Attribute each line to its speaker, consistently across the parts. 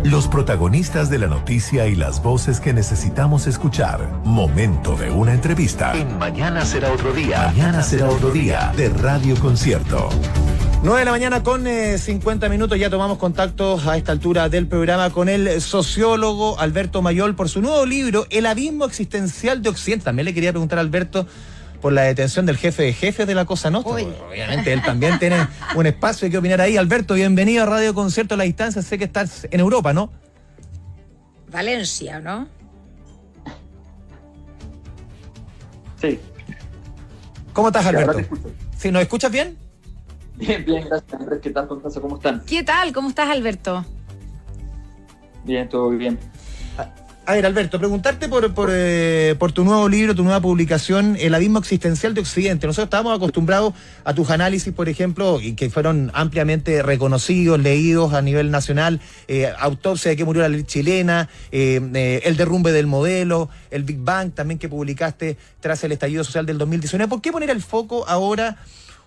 Speaker 1: Los protagonistas de la noticia y las voces que necesitamos escuchar. Momento de una entrevista. En Mañana será otro día. Mañana será otro día de Radio Concierto.
Speaker 2: 9 de la mañana con 50 minutos. Ya tomamos contacto a esta altura del programa con el sociólogo Alberto Mayol por su nuevo libro, El abismo existencial de Occidente. También le quería preguntar a Alberto por la detención del jefe de jefes de la Cosa Nostra. Obviamente él también tiene un espacio que opinar ahí. Alberto, bienvenido a Radio Concierto a la distancia. Sé que estás en Europa, ¿no?
Speaker 3: Valencia, ¿no?
Speaker 4: Sí.
Speaker 2: ¿Cómo estás, Alberto?
Speaker 4: Sí, ahora te escucho.
Speaker 2: ¿Sí, nos escuchas bien?
Speaker 4: Bien, gracias, Andrés. ¿Qué tal, Constanza? ¿Cómo están?
Speaker 3: ¿Qué tal? ¿Cómo estás, Alberto?
Speaker 4: Bien, todo bien.
Speaker 2: A ver, Alberto, preguntarte por tu nuevo libro, tu nueva publicación, El abismo existencial de Occidente. Nosotros estábamos acostumbrados a tus análisis, por ejemplo, y que fueron ampliamente reconocidos, leídos a nivel nacional, Autopsia de que murió la ley chilena, El derrumbe del modelo, el Big Bang, también que publicaste tras el estallido social del 2019. ¿Por qué poner el foco ahora,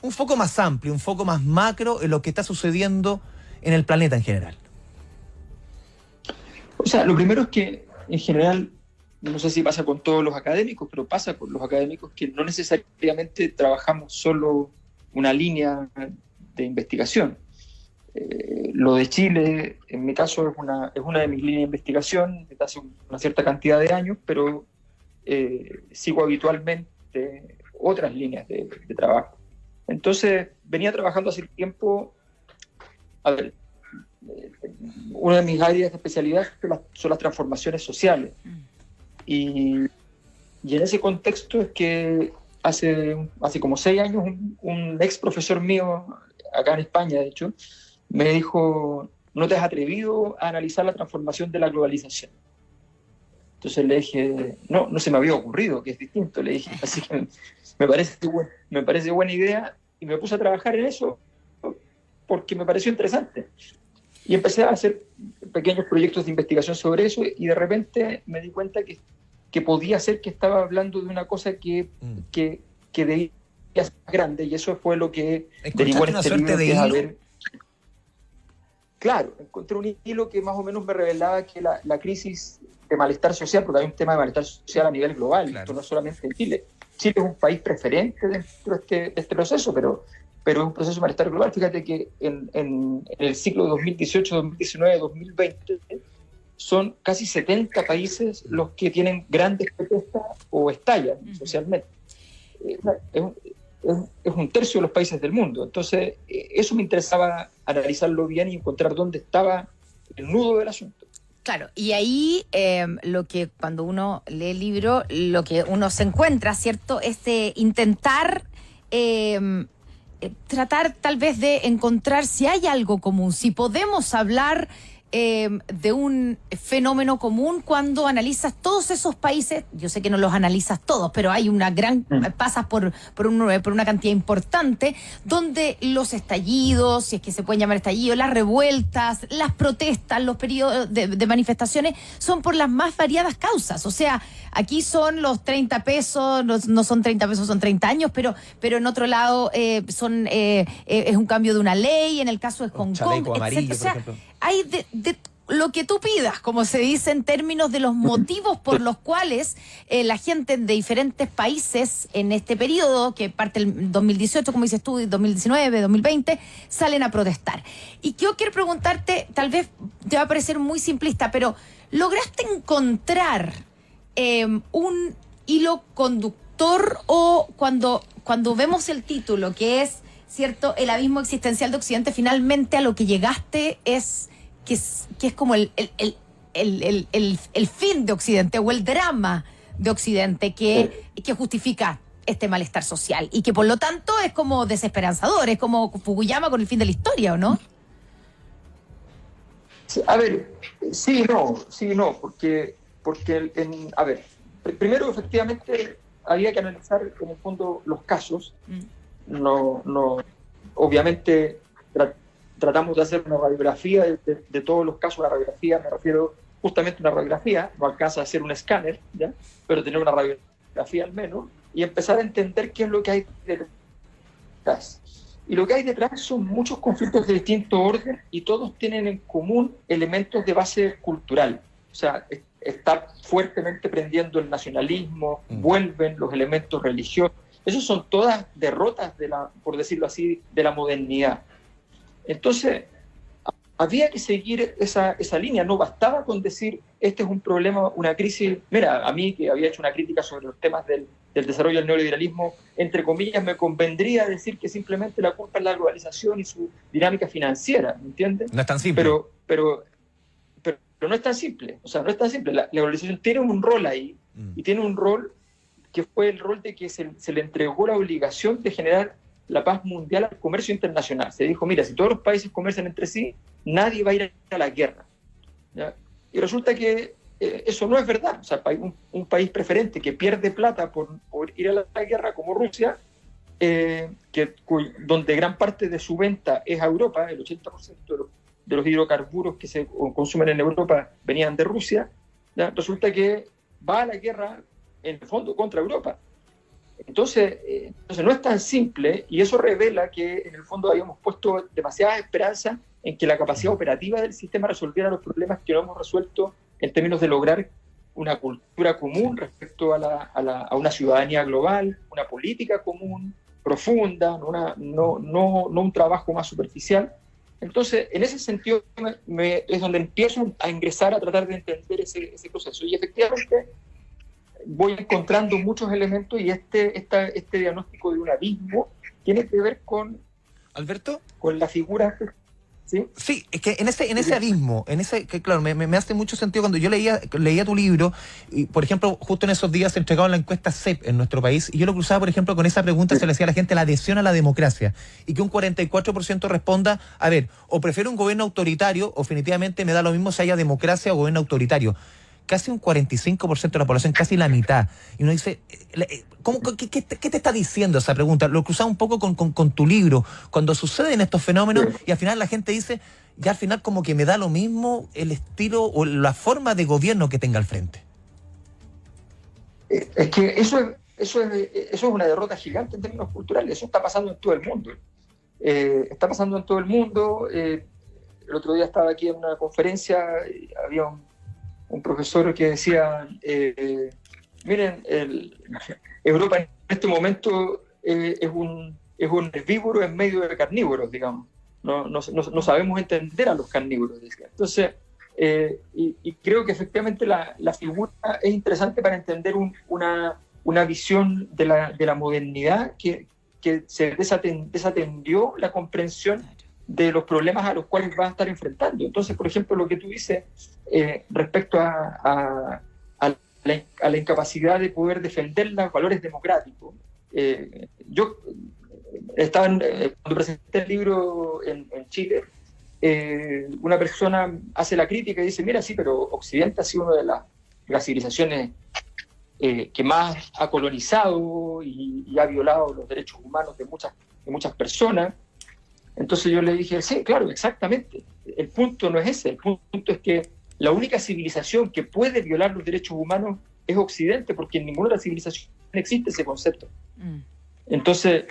Speaker 2: un foco más amplio, un foco más macro en lo que está sucediendo en el planeta en general?
Speaker 4: O sea, lo primero es que en general, no sé si pasa con todos los académicos, pero pasa con los académicos que no necesariamente trabajamos solo una línea de investigación. Lo de Chile, en mi caso, es una de mis líneas de investigación desde hace una cierta cantidad de años, pero sigo habitualmente otras líneas de trabajo. Entonces, venía trabajando hace tiempo. A ver, una de mis áreas de especialidad son las transformaciones sociales. Y en ese contexto es que hace como 6 años un ex profesor mío, acá en España de hecho, me dijo: ¿no te has atrevido a analizar la transformación de la globalización? Entonces le dije, no se me había ocurrido, que es distinto, le dije. Así que me parece buena idea, y me puse a trabajar en eso porque me pareció interesante. Y empecé a hacer pequeños proyectos de investigación sobre eso, y de repente me di cuenta que podía ser que estaba hablando de una cosa que debía ser más grande, y eso fue lo que derivó en este libro, que es haber... Claro, encontré un hilo que más o menos me revelaba que la crisis de malestar social, porque hay un tema de malestar social a nivel global, claro. Esto no solamente en Chile. Chile es un país preferente dentro de este proceso, pero es un proceso de malestar global. Fíjate que en el ciclo 2018, 2019, 2020 son casi 70 países los que tienen grandes protestas o estallan socialmente. Es un tercio de los países del mundo. Entonces, eso me interesaba analizarlo bien y encontrar dónde estaba el nudo del asunto.
Speaker 3: Claro, y ahí lo que cuando uno lee el libro, lo que uno se encuentra, ¿cierto?, es de intentar... tratar tal vez de encontrar si hay algo común, si podemos hablar de un fenómeno común cuando analizas todos esos países. Yo sé que no los analizas todos, pero hay una gran... pasas por una cantidad importante donde los estallidos, si es que se pueden llamar estallidos, las revueltas, las protestas, los periodos de manifestaciones son por las más variadas causas. O sea, aquí son los 30 pesos, no son 30 pesos, son 30 años, pero en otro lado es un cambio de una ley, en el caso de Hong Kong, etc. O sea, hay de lo que tú pidas, como se dice en términos de los motivos por los cuales la gente de diferentes países en este periodo, que parte del 2018, como dices tú, 2019, 2020, salen a protestar. Y yo quiero preguntarte, tal vez te va a parecer muy simplista, pero ¿lograste encontrar un hilo conductor, o cuando vemos el título, que es, cierto, El abismo existencial de Occidente, finalmente a lo que llegaste es que es como el fin de Occidente, o el drama de Occidente que justifica este malestar social, y que por lo tanto es como desesperanzador, es como Fukuyama con el fin de la historia, ¿o no?
Speaker 4: Sí, a ver, sí y no, porque a ver, primero efectivamente había que analizar en el fondo los casos. No, obviamente tratamos de hacer una radiografía de todos los casos. Una radiografía, me refiero justamente a una radiografía, no alcanza a hacer un escáner, ¿ya?, pero tener una radiografía al menos, y empezar a entender qué es lo que hay detrás. Y lo que hay detrás son muchos conflictos de distinto orden y todos tienen en común elementos de base cultural. O sea, está fuertemente prendiendo el nacionalismo, vuelven los elementos religiosos. Esos son todas derrotas, por decirlo así, de la modernidad. Entonces, había que seguir esa línea. No bastaba con decir, este es un problema, una crisis. Mira, a mí que había hecho una crítica sobre los temas del desarrollo del neoliberalismo, entre comillas, me convendría decir que simplemente la culpa es la globalización y su dinámica financiera, ¿me entiendes?
Speaker 2: No es tan simple.
Speaker 4: Pero no es tan simple. O sea, no es tan simple. La globalización tiene un rol ahí, y tiene un rol que fue el rol de que se le entregó la obligación de generar la paz mundial al comercio internacional. Se dijo, mira, si todos los países comercian entre sí, nadie va a ir a la guerra, ¿ya? Y resulta que eso no es verdad. O sea, un país preferente que pierde plata por ir a la guerra, como Rusia, donde gran parte de su venta es a Europa, el 80% de los hidrocarburos que se consumen en Europa venían de Rusia, ¿ya? Resulta que va a la guerra, en el fondo, contra Europa. Entonces no es tan simple, y eso revela que en el fondo habíamos puesto demasiada esperanza en que la capacidad operativa del sistema resolviera los problemas que no hemos resuelto en términos de lograr una cultura común respecto a una ciudadanía global, una política común, profunda, no un trabajo más superficial. Entonces, en ese sentido es donde empiezo a ingresar a tratar de entender ese proceso. Y efectivamente voy encontrando muchos elementos, y este diagnóstico de un abismo tiene que ver con,
Speaker 2: Alberto,
Speaker 4: con la figura. ¿Sí?
Speaker 2: Sí, es que en ese abismo, que claro, me hace mucho sentido cuando yo leía tu libro, y por ejemplo, justo en esos días se entregaron la encuesta CEP en nuestro país, y yo lo cruzaba, por ejemplo, con esa pregunta, se le hacía a la gente la adhesión a la democracia, y que un 44% responda, a ver, o prefiero un gobierno autoritario, o definitivamente me da lo mismo si haya democracia o gobierno autoritario. Casi un 45% de la población, casi la mitad. Y uno dice, ¿qué te está diciendo esa pregunta? Lo cruzaba un poco con tu libro, cuando suceden estos fenómenos, y al final la gente dice, ya al final como que me da lo mismo el estilo o la forma de gobierno que tenga al frente.
Speaker 4: Es que eso es una derrota gigante en términos culturales. Eso está pasando en todo el mundo. Está pasando en todo el mundo. El otro día estaba aquí en una conferencia, había un profesor que decía, miren, Europa en este momento es un herbívoro en medio de carnívoros, digamos. No sabemos entender a los carnívoros, decía. Entonces, y creo que efectivamente la figura es interesante para entender una visión de la modernidad que se desatendió la comprensión de los problemas a los cuales va a estar enfrentando. Entonces, por ejemplo, lo que tú dices respecto a la incapacidad de poder defender los valores democráticos. Yo estaba cuando presenté el libro en Chile, una persona hace la crítica y dice, mira, sí, pero Occidente ha sido una de las civilizaciones que más ha colonizado y ha violado los derechos humanos de muchas personas. Entonces yo le dije, sí, claro, exactamente. El punto no es ese. El punto es que la única civilización que puede violar los derechos humanos es Occidente, porque en ninguna otra civilización existe ese concepto. Entonces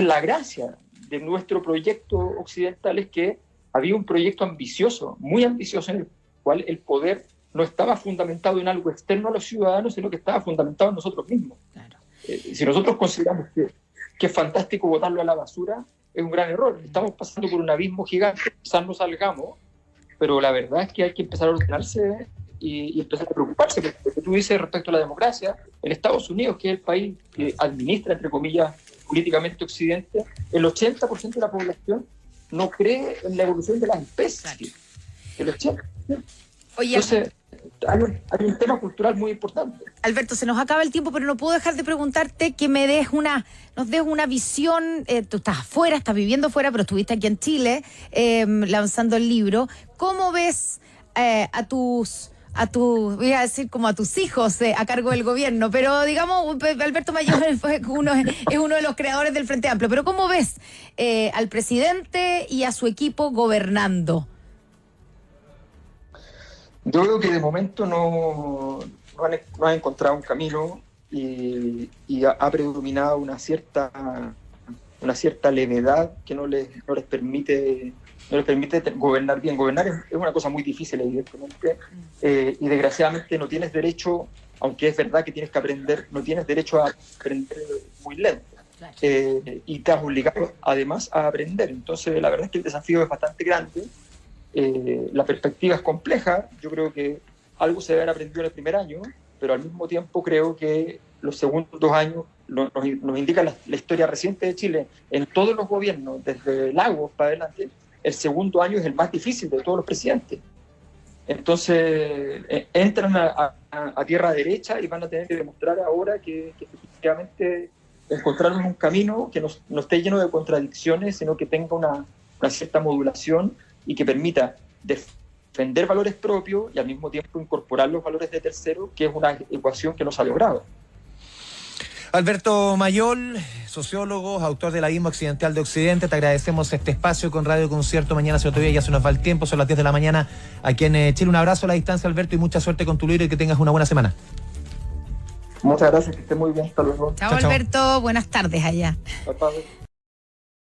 Speaker 4: la gracia de nuestro proyecto occidental es que había un proyecto ambicioso, muy ambicioso, en el cual el poder no estaba fundamentado en algo externo a los ciudadanos, sino que estaba fundamentado en nosotros mismos. Claro. Si nosotros consideramos que es fantástico botarlo a la basura, es un gran error. Estamos pasando por un abismo gigante, quizás no salgamos, pero la verdad es que hay que empezar a ordenarse y empezar a preocuparse. Porque lo que tú dices respecto a la democracia, en Estados Unidos, que es el país que administra, entre comillas, políticamente Occidente, el 80% de la población no cree en la evolución de las especies. El 80%.
Speaker 3: Oye,
Speaker 4: entonces, hay un tema cultural muy importante.
Speaker 3: Alberto, se nos acaba el tiempo, pero no puedo dejar de preguntarte que nos des una visión. Tú estás afuera, estás viviendo afuera, pero estuviste aquí en Chile lanzando el libro. ¿Cómo ves voy a decir como a tus hijos a cargo del gobierno? Pero digamos, Alberto Mayor es uno de los creadores del Frente Amplio. Pero ¿cómo ves al presidente y a su equipo gobernando?
Speaker 4: Yo creo que de momento no han encontrado un camino y ha predominado una cierta una cierta levedad que no les permite gobernar bien. Gobernar es una cosa muy difícil, evidentemente, y desgraciadamente no tienes derecho, aunque es verdad que tienes que aprender, no tienes derecho a aprender muy lento. Y te has obligado además a aprender. Entonces la verdad es que el desafío es bastante grande, la perspectiva es compleja. Yo creo que algo se debe haber aprendido en el primer año, pero al mismo tiempo creo que los segundos 2 años nos indica la historia reciente de Chile en todos los gobiernos, desde Lagos para adelante. El segundo año es el más difícil de todos los presidentes. Entonces entran a tierra derecha y van a tener que demostrar ahora que efectivamente encontraron un camino que no esté lleno de contradicciones, sino que tenga una cierta modulación y que permita defender valores propios y al mismo tiempo incorporar los valores de terceros, que es una ecuación que no se ha logrado.
Speaker 2: Alberto Mayol, sociólogo, autor del Abismo Accidental de Occidente, te agradecemos este espacio con Radio Concierto. Mañana se otro día, ya se nos va el tiempo, son las 10 de la mañana aquí en Chile. Un abrazo a la distancia, Alberto, y mucha suerte con tu libro y que tengas una buena semana.
Speaker 4: Muchas gracias, que esté muy bien, hasta luego.
Speaker 3: Chao, Alberto, buenas tardes allá.
Speaker 4: Chao.